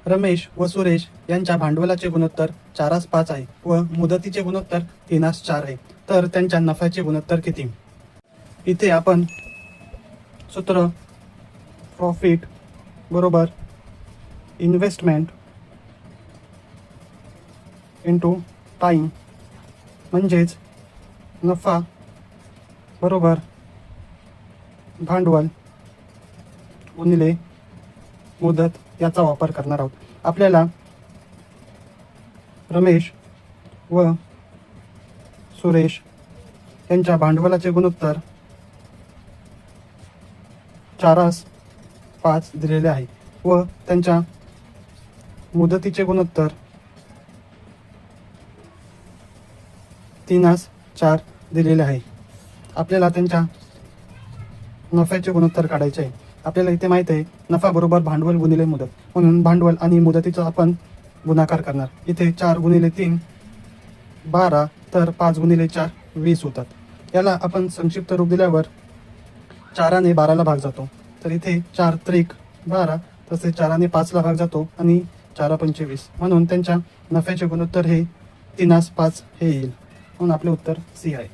रमेश व सुरेश यांच्या भांडवलाचे गुणोत्तर 4:5 आहे व मुदतीचे गुणोत्तर 3:4 आहे. तर त्यांच्या नफ्याचे गुणोत्तर किती? इथे आपण सूत्र प्रॉफिट बरोबर इन्व्हेस्टमेंट इंटू टाईम म्हणजेच नफा बरोबर भांडवल गुणिले मुदत याचा वापर करणार आहोत. आपल्याला रमेश व सुरेश यांच्या भांडवलाचे गुणोत्तर 4:5 दिलेले आहे व त्यांच्या मुदतीचे गुणोत्तर 3:4 दिलेले आहे. आपल्याला त्यांच्या नफ्याचे गुणोत्तर काढायचे आहे. आपल्याला इथे माहिती आहे नफा बरोबर भांडवल गुणिले मुदत, म्हणून भांडवल आणि मुदतीचा आपण गुणाकार करणार. इथे 4 गुणिले 3 12 तर 5 गुणिले 4 20 होतात. याला आपण संक्षिप्त रूप दिल्यावर 4ने 12ला भाग जातो. तर इथे 4 त्रिक 12 तसेच 4ने 5ला भाग जातो आणि 4 पंचे 20, म्हणून त्यांच्या नफ्याचे गुणोत्तर हे 3:5 हे येईल. म्हणून आपले उत्तर सी आहे.